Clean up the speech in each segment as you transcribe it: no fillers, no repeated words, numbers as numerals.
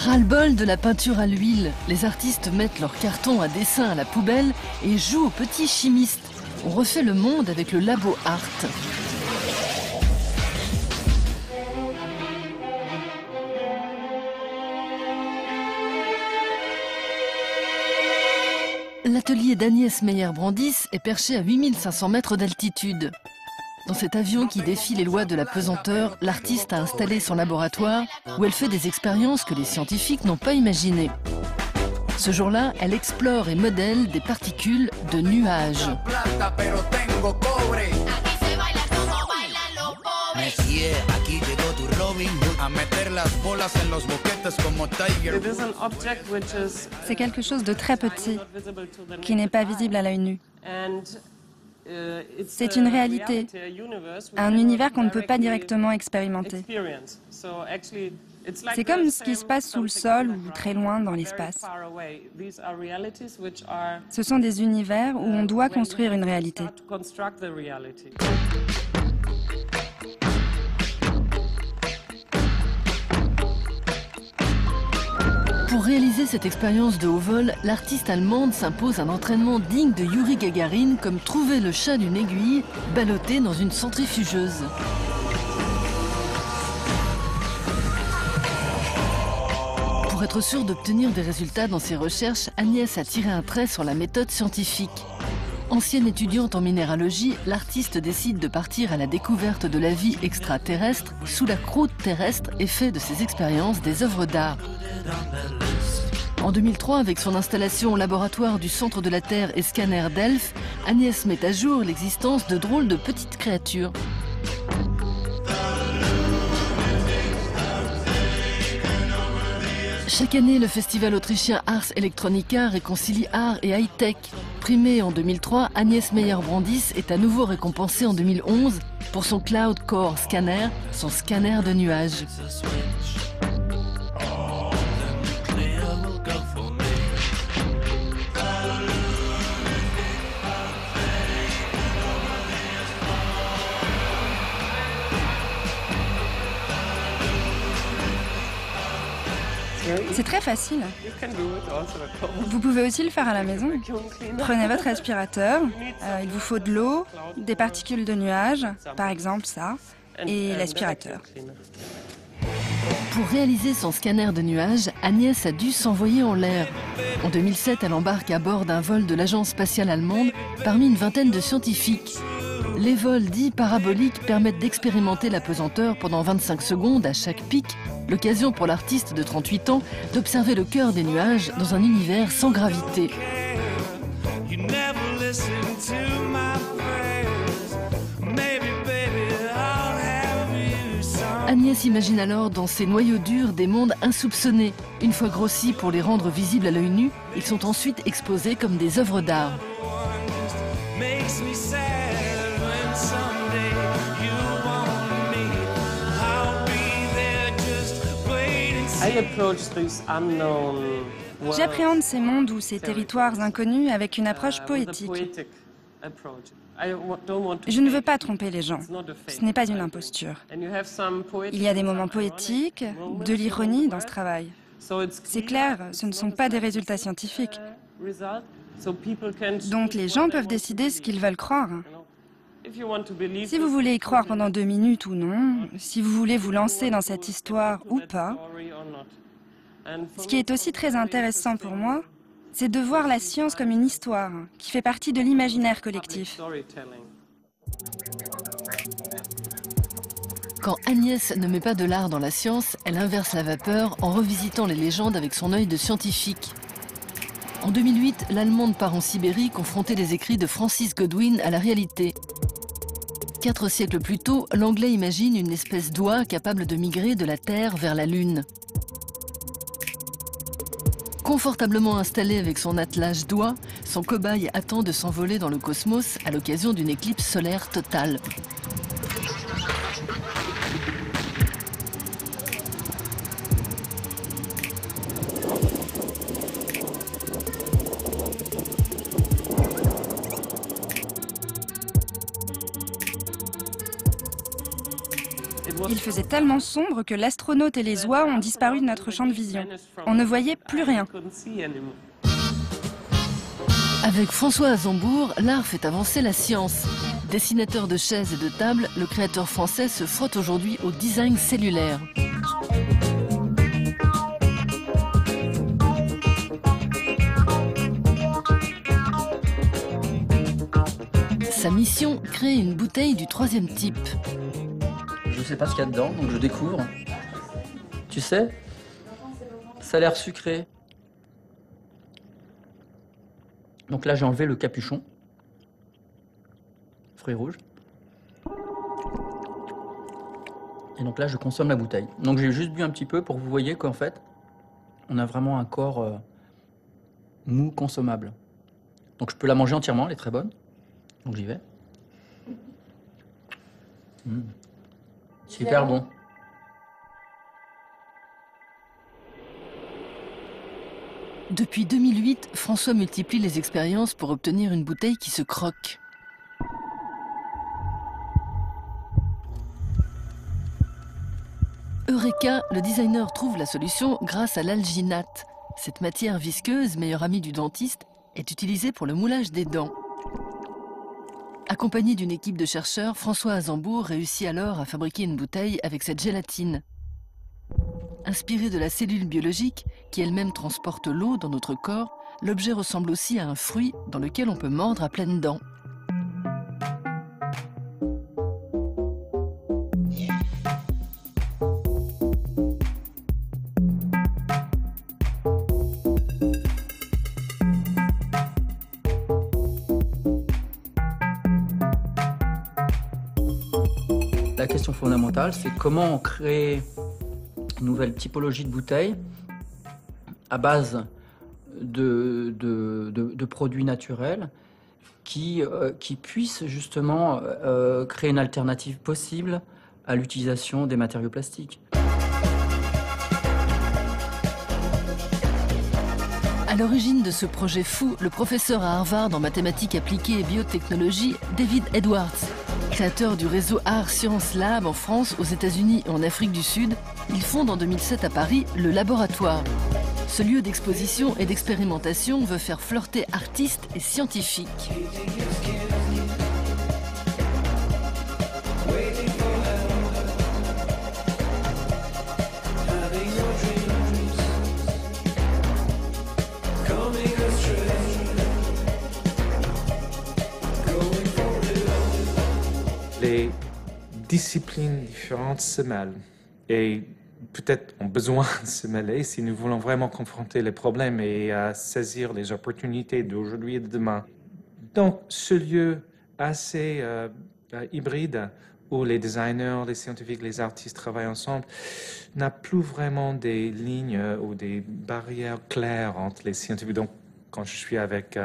Ras-le-bol de la peinture à l'huile, les artistes mettent leurs cartons à dessin à la poubelle et jouent aux petits chimistes. On refait le monde avec le Labo Art. L'atelier d'Agnès Meyer-Brandis est perché à 8500 mètres d'altitude. Dans cet avion qui défie les lois de la pesanteur, l'artiste a installé son laboratoire où elle fait des expériences que les scientifiques n'ont pas imaginées. Ce jour-là, elle explore et modèle des particules de nuages. C'est quelque chose de très petit, qui n'est pas visible à l'œil nu. C'est une réalité, un univers qu'on ne peut pas directement expérimenter. C'est comme ce qui se passe sous le sol ou très loin dans l'espace. Ce sont des univers où on doit construire une réalité. Pour réaliser cette expérience de haut vol, l'artiste allemande s'impose un entraînement digne de Yuri Gagarin, comme trouver le chat d'une aiguille ballottée dans une centrifugeuse. Pour être sûre d'obtenir des résultats dans ses recherches, Agnès a tiré un trait sur la méthode scientifique. Ancienne étudiante en minéralogie, l'artiste décide de partir à la découverte de la vie extraterrestre sous la croûte terrestre et fait de ses expériences des œuvres d'art. En 2003, avec son installation au laboratoire du Centre de la Terre et Scanner Delft, Agnès met à jour l'existence de drôles de petites créatures. Chaque année, le festival autrichien Ars Electronica réconcilie art et high-tech. Primée en 2003, Agnès Meyer-Brandis est à nouveau récompensée en 2011 pour son Cloud Core Scanner, son scanner de nuages. C'est très facile. Vous pouvez aussi le faire à la maison. Prenez votre aspirateur, il vous faut de l'eau, des particules de nuages, par exemple ça, et l'aspirateur. Pour réaliser son scanner de nuages, Agnès a dû s'envoyer en l'air. En 2007, elle embarque à bord d'un vol de l'agence spatiale allemande parmi une vingtaine de scientifiques. Les vols dits paraboliques permettent d'expérimenter la pesanteur pendant 25 secondes à chaque pic, l'occasion pour l'artiste de 38 ans d'observer le cœur des nuages dans un univers sans gravité. Agnès imagine alors dans ces noyaux durs des mondes insoupçonnés. Une fois grossis pour les rendre visibles à l'œil nu, ils sont ensuite exposés comme des œuvres d'art. J'appréhende ces mondes ou ces territoires inconnus avec une approche poétique. Je ne veux pas tromper les gens. Ce n'est pas une imposture. Il y a des moments poétiques, de l'ironie dans ce travail. C'est clair, ce ne sont pas des résultats scientifiques. Donc les gens peuvent décider ce qu'ils veulent croire. Si vous voulez y croire pendant 2 minutes ou non, si vous voulez vous lancer dans cette histoire ou pas, ce qui est aussi très intéressant pour moi, c'est de voir la science comme une histoire qui fait partie de l'imaginaire collectif. Quand Agnès ne met pas de l'art dans la science, elle inverse la vapeur en revisitant les légendes avec son œil de scientifique. En 2008, l'Allemande part en Sibérie confronter les écrits de Francis Godwin à la réalité. 4 siècles plus tôt, l'Anglais imagine une espèce d'oie capable de migrer de la Terre vers la Lune. Confortablement installé avec son attelage d'oie, son cobaye attend de s'envoler dans le cosmos à l'occasion d'une éclipse solaire totale. Il faisait tellement sombre que l'astronaute et les oies ont disparu de notre champ de vision. On ne voyait plus rien. Avec François Azembourg, l'art fait avancer la science. Dessinateur de chaises et de tables, le créateur français se frotte aujourd'hui au design cellulaire. Sa mission, créer une bouteille du 3e type. Je ne sais pas ce qu'il y a dedans, donc je découvre. Tu sais, ça a l'air sucré. Donc là, j'ai enlevé le capuchon. Fruits rouges. Et donc là, je consomme la bouteille. Donc j'ai juste bu un petit peu pour que vous voyez qu'en fait, on a vraiment un corps mou consommable. Donc je peux la manger entièrement, elle est très bonne. Donc j'y vais. Super bon. Depuis 2008, François multiplie les expériences pour obtenir une bouteille qui se croque. Eureka, le designer trouve la solution grâce à l'alginate. Cette matière visqueuse, meilleure amie du dentiste, est utilisée pour le moulage des dents. Accompagné d'une équipe de chercheurs, François Azembourg réussit alors à fabriquer une bouteille avec cette gélatine. Inspiré de la cellule biologique, qui elle-même transporte l'eau dans notre corps, l'objet ressemble aussi à un fruit dans lequel on peut mordre à pleines dents. La question fondamentale, c'est comment on crée une nouvelle typologie de bouteille à base de produits naturels qui puissent justement créer une alternative possible à l'utilisation des matériaux plastiques. À l'origine de ce projet fou, le professeur à Harvard en mathématiques appliquées et biotechnologie, David Edwards. Créateur du réseau Art Science Lab en France, aux États-Unis et en Afrique du Sud, il fonde en 2007 à Paris le Laboratoire. Ce lieu d'exposition et d'expérimentation veut faire flirter artistes et scientifiques. Les disciplines différentes se mêlent et peut-être ont besoin de se mêler si nous voulons vraiment confronter les problèmes et saisir les opportunités d'aujourd'hui et de demain. Donc, ce lieu assez hybride où les designers, les scientifiques, les artistes travaillent ensemble n'a plus vraiment des lignes ou des barrières claires entre les scientifiques. Donc, quand je suis avec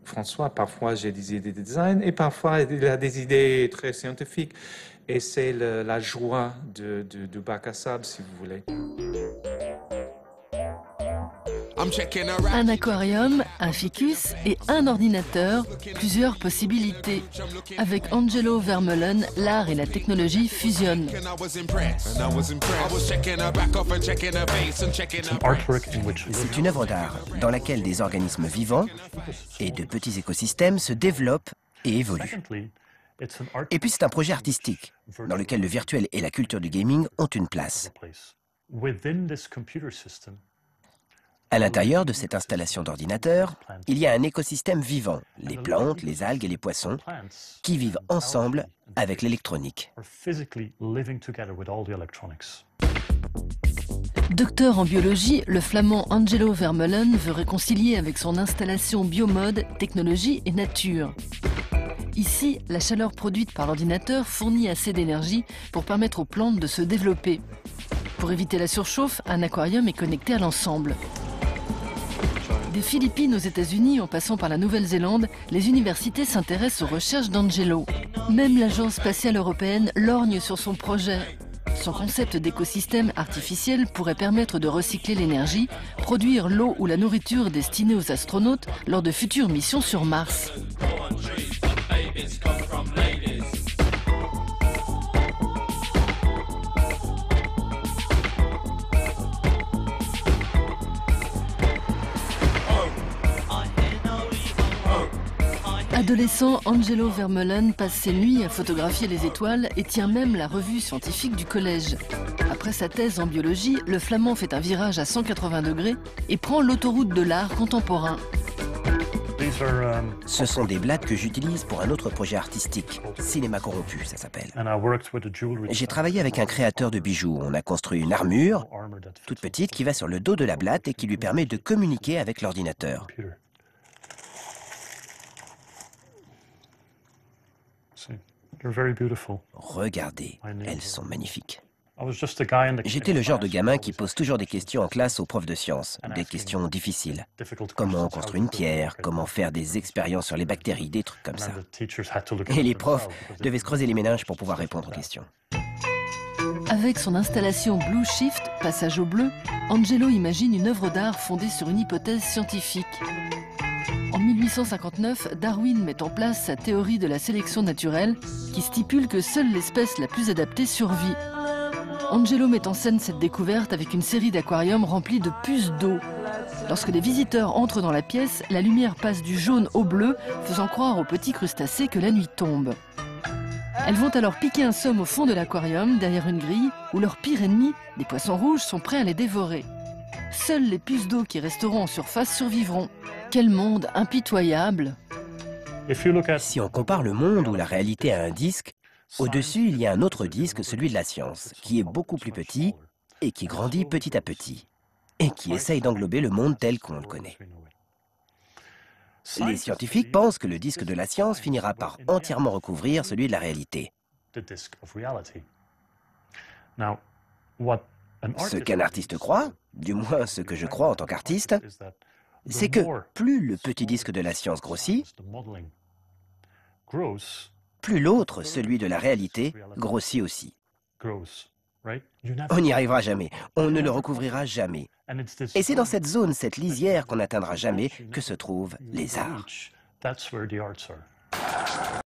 François, parfois j'ai des idées de design et parfois il a des idées très scientifiques. Et c'est la joie du bac à sable, si vous voulez. Un aquarium, un ficus et un ordinateur, plusieurs possibilités. Avec Angelo Vermeulen, l'art et la technologie fusionnent. C'est une œuvre d'art dans laquelle des organismes vivants et de petits écosystèmes se développent et évoluent. Et puis c'est un projet artistique dans lequel le virtuel et la culture du gaming ont une place. À l'intérieur de cette installation d'ordinateur, il y a un écosystème vivant, les plantes, les algues et les poissons, qui vivent ensemble avec l'électronique. Docteur en biologie, le flamand Angelo Vermeulen veut réconcilier avec son installation biomode, technologie et nature. Ici, la chaleur produite par l'ordinateur fournit assez d'énergie pour permettre aux plantes de se développer. Pour éviter la surchauffe, un aquarium est connecté à l'ensemble. Des Philippines aux États-Unis en passant par la Nouvelle-Zélande, les universités s'intéressent aux recherches d'Angelo. Même l'Agence spatiale européenne lorgne sur son projet. Son concept d'écosystème artificiel pourrait permettre de recycler l'énergie, produire l'eau ou la nourriture destinée aux astronautes lors de futures missions sur Mars. Adolescent, Angelo Vermeulen passe ses nuits à photographier les étoiles et tient même la revue scientifique du collège. Après sa thèse en biologie, le Flamand fait un virage à 180 degrés et prend l'autoroute de l'art contemporain. Ce sont des blattes que j'utilise pour un autre projet artistique, Cinéma corrompu, ça s'appelle. J'ai travaillé avec un créateur de bijoux. On a construit une armure, toute petite, qui va sur le dos de la blatte et qui lui permet de communiquer avec l'ordinateur. Regardez, elles sont magnifiques. J'étais le genre de gamin qui pose toujours des questions en classe aux profs de sciences, des questions difficiles. Comment construire une pierre, comment faire des expériences sur les bactéries, des trucs comme ça. Et les profs devaient se creuser les méninges pour pouvoir répondre aux questions. Avec son installation Blue Shift, passage au bleu, Angelo imagine une œuvre d'art fondée sur une hypothèse scientifique. En 1859, Darwin met en place sa théorie de la sélection naturelle qui stipule que seule l'espèce la plus adaptée survit. Angelo met en scène cette découverte avec une série d'aquariums remplis de puces d'eau. Lorsque les visiteurs entrent dans la pièce, la lumière passe du jaune au bleu, faisant croire aux petits crustacés que la nuit tombe. Elles vont alors piquer un somme au fond de l'aquarium, derrière une grille, où leur pire ennemi, les poissons rouges, sont prêts à les dévorer. Seules les puces d'eau qui resteront en surface survivront. Quel monde impitoyable! Si on compare le monde ou la réalité à un disque, au-dessus, il y a un autre disque, celui de la science, qui est beaucoup plus petit et qui grandit petit à petit, et qui essaye d'englober le monde tel qu'on le connaît. Les scientifiques pensent que le disque de la science finira par entièrement recouvrir celui de la réalité. Ce qu'un artiste croit, du moins ce que je crois en tant qu'artiste, c'est que plus le petit disque de la science grossit, plus l'autre, celui de la réalité, grossit aussi. On n'y arrivera jamais, on ne le recouvrira jamais. Et c'est dans cette zone, cette lisière qu'on n'atteindra jamais, que se trouvent les arts.